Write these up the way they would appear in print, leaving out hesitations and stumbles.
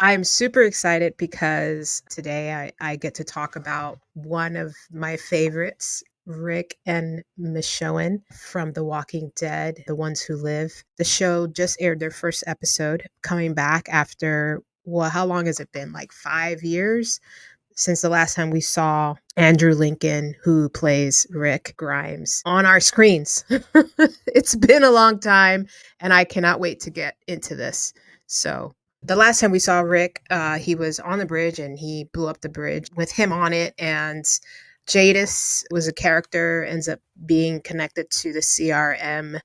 I'm super excited because today I get to talk about one of my favorites, Rick and Michonne from The Walking Dead, The Ones Who Live. The show just aired their first episode, coming back after, well, how long has it been? Like 5 years since the last time we saw Andrew Lincoln, who plays Rick Grimes, on our screens. It's been a long time, and I cannot wait to get into this. So, the last time we saw Rick, he was on the bridge and he blew up the bridge with him on it. And Jadis was a character, ends up being connected to the CRM,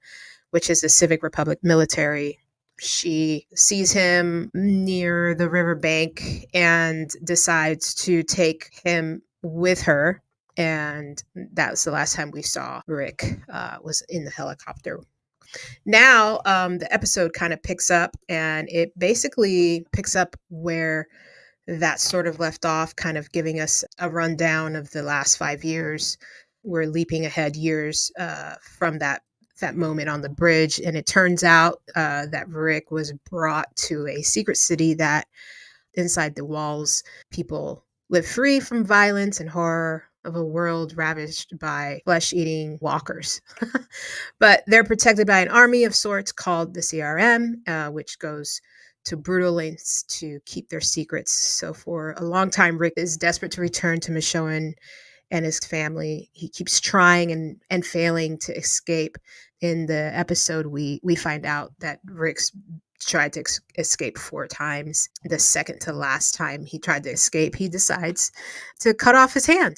which is the Civic Republic military. She sees him near the riverbank and decides to take him with her. And that was the last time we saw Rick, was in the helicopter. Now, the episode kind of picks up, and it basically picks up where that sort of left off, kind of giving us a rundown of the last 5 years. We're leaping ahead years from that moment on the bridge, and it turns out that Rick was brought to a secret city that inside the walls, people live free from violence and horror of a world ravaged by flesh eating walkers. But they're protected by an army of sorts called the CRM, which goes to brutal lengths to keep their secrets. So for a long time, Rick is desperate to return to Michonne and his family. He keeps trying and failing to escape. In the episode, we find out that Rick's tried to escape 4 times. The second to last time he tried to escape, he decides to cut off his hand,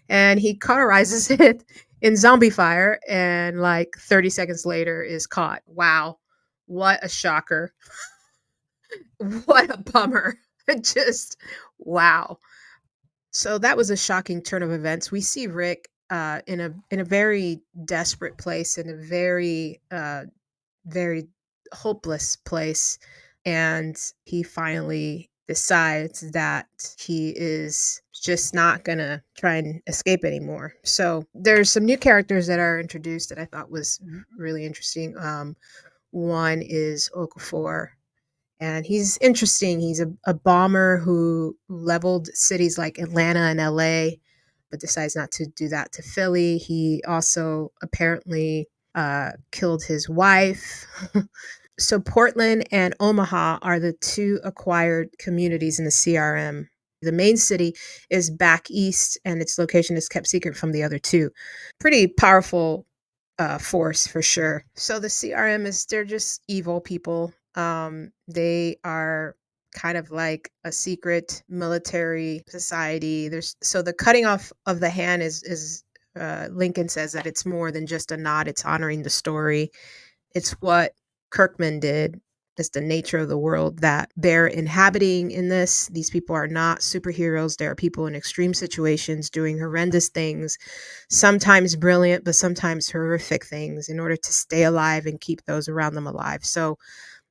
and he cauterizes it in zombie fire, and like 30 seconds later is caught. Wow, what a shocker. What a bummer. Just wow. So that was a shocking turn of events. We see Rick in a very desperate place, in a very hopeless place, and he finally decides that he is just not gonna try and escape anymore. So there's some new characters that are introduced that I thought was really interesting. One is Okafor, and he's interesting. He's a bomber who leveled cities like Atlanta and LA, but decides not to do that to Philly. He also apparently killed his wife. So Portland and Omaha are the two acquired communities in the CRM. The main city is back east, and its location is kept secret from the other two. Pretty powerful force for sure. So the CRM they're just evil people. They are kind of like a secret military society. So the cutting off of the hand is Lincoln says that it's more than just a nod. It's honoring the story. It's what Kirkman did. It's the nature of the world that they're inhabiting in this. These people are not superheroes. They are people in extreme situations doing horrendous things, sometimes brilliant, but sometimes horrific things in order to stay alive and keep those around them alive. So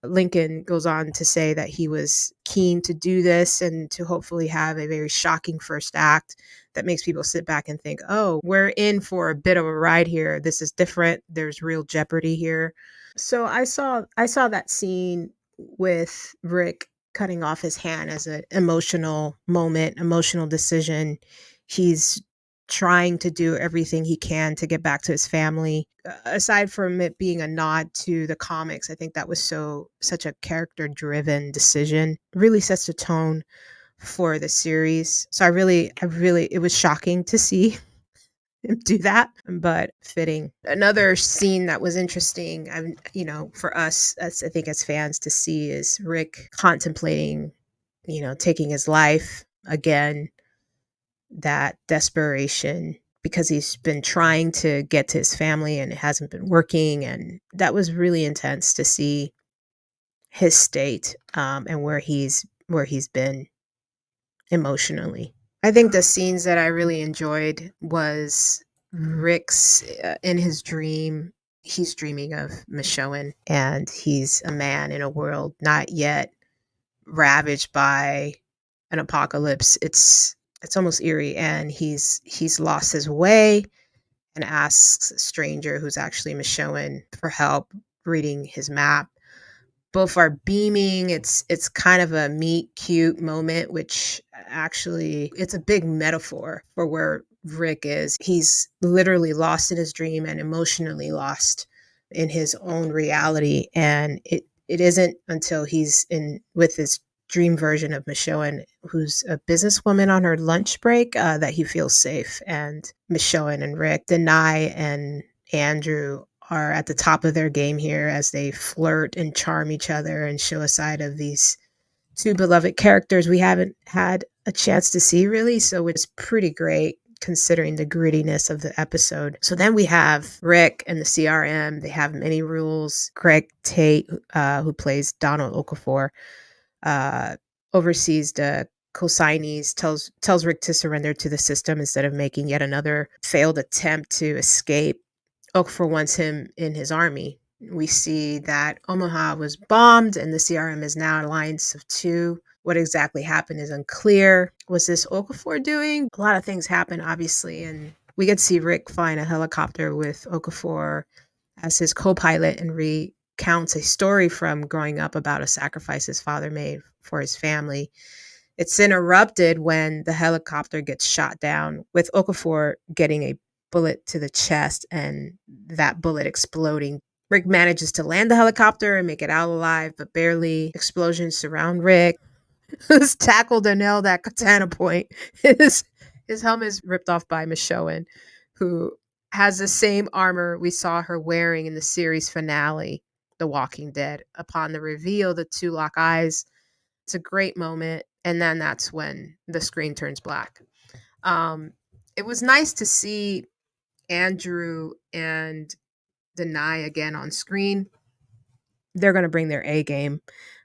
Lincoln goes on to say that he was keen to do this and to hopefully have a very shocking first act that makes people sit back and think, oh, we're in for a bit of a ride here. This is different. There's real jeopardy here. So I saw that scene with Rick cutting off his hand as an emotional moment, emotional decision. He's trying to do everything he can to get back to his family. Aside from it being a nod to the comics, I think that was such a character driven decision. Really sets the tone for the series. So I really it was shocking to see him do that, but fitting. Another scene that was interesting, for us, as I think as fans to see, is Rick contemplating, taking his life again. That desperation because he's been trying to get to his family and it hasn't been working, and that was really intense to see his state, and where he's been emotionally. I think the scenes that I really enjoyed was Rick's in his dream. He's dreaming of Michonne, and he's a man in a world not yet ravaged by an apocalypse. It's almost eerie, and he's lost his way and asks a stranger who's actually Michonne for help reading his map. both are beaming. It's kind of a meet cute moment, which actually it's a big metaphor for where Rick is. He's literally lost in his dream and emotionally lost in his own reality. And it isn't until he's in with his dream version of Michonne, who's a businesswoman on her lunch break, that he feels safe. And Michonne and Rick, Denai and Andrew are at the top of their game here as they flirt and charm each other and show a side of these two beloved characters we haven't had a chance to see really. So it's pretty great considering the grittiness of the episode. So then we have Rick and the CRM. They have many rules. Greg Tate, who plays Donald Okafor, oversees the consignees, tells Rick to surrender to the system instead of making yet another failed attempt to escape. Okafor wants him in his army. We see that Omaha was bombed and the CRM is now an alliance of two. What exactly happened is unclear. Was this Okafor doing? A lot of things happen, obviously, and we get to see Rick flying a helicopter with Okafor as his co-pilot and recounts a story from growing up about a sacrifice his father made for his family. It's interrupted when the helicopter gets shot down, with Okafor getting a bullet to the chest and that bullet exploding. Rick manages to land the helicopter and make it out alive, but barely. Explosions surround Rick, who's tackled and nailed at katana point. His helmet is ripped off by Michonne, who has the same armor we saw her wearing in the series finale, The Walking Dead. Upon the reveal, the two lock eyes. It's a great moment. And then that's when the screen turns black. It was nice to see Andrew and Denai again on screen. They're going to bring their A game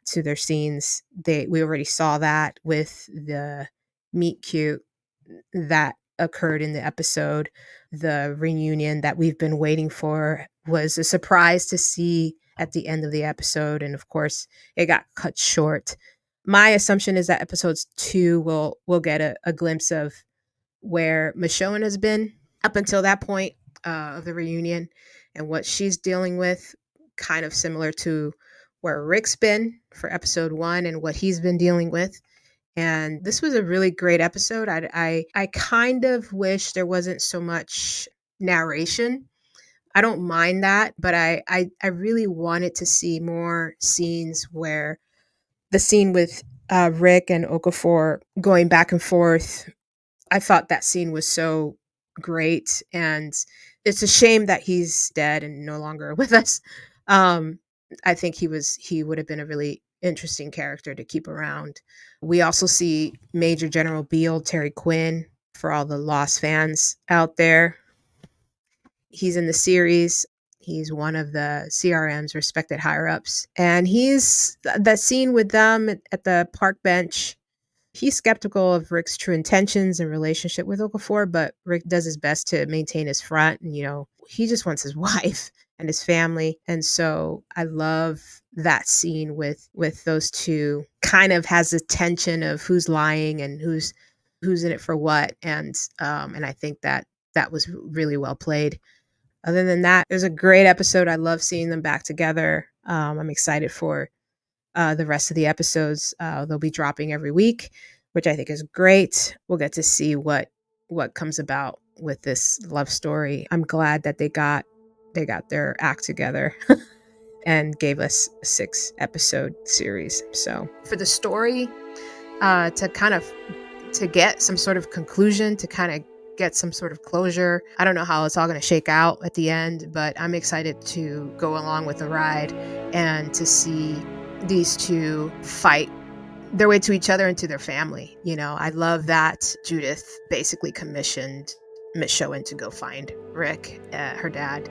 to their scenes. We already saw that with the meet cute that occurred in the episode. The reunion that we've been waiting for was a surprise to see at the end of the episode, and of course it got cut short. My assumption is that episodes 2 will get a glimpse of where Michonne has been up until that point of the reunion and what she's dealing with, kind of similar to where Rick's been for episode 1 and what he's been dealing with. And this was a really great episode. I kind of wish there wasn't so much narration. I don't mind that, but I really wanted to see more scenes where the scene with Rick and Okafor going back and forth. I thought that scene was so great, and it's a shame that he's dead and no longer with us. I think he would have been a really interesting character to keep around. We also see Major General Beale, Terry Quinn, for all the Lost fans out there. He's in the series. He's one of the CRM's respected higher ups, and he's that scene with them at the park bench. He's skeptical of Rick's true intentions and relationship with Okafor, but Rick does his best to maintain his front. And, he just wants his wife and his family. And so I love that scene with those two. Kind of has the tension of who's lying and who's in it for what. And I think that was really well played. Other than that, it was a great episode. I love seeing them back together. I'm excited for the rest of the episodes. They'll be dropping every week, which I think is great. We'll get to see what comes about with this love story. I'm glad that they got their act together and gave us a 6-episode series. So for the story, to get some sort of conclusion, to kind of get some sort of closure. I don't know how it's all going to shake out at the end, but I'm excited to go along with the ride and to see these two fight their way to each other and to their family. I love that Judith basically commissioned Michonne to go find Rick, her dad,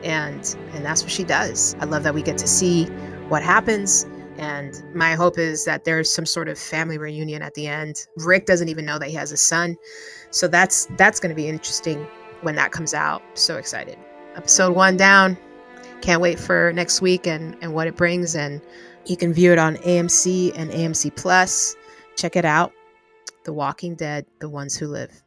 and that's what she does. I love that we get to see what happens, and my hope is that there's some sort of family reunion at the end. Rick doesn't even know that he has a son, so that's going to be interesting when that comes out. So excited. Episode 1 down. Can't wait for next week and what it brings. And you can view it on AMC and AMC Plus. Check it out. The Walking Dead, The Ones Who Live.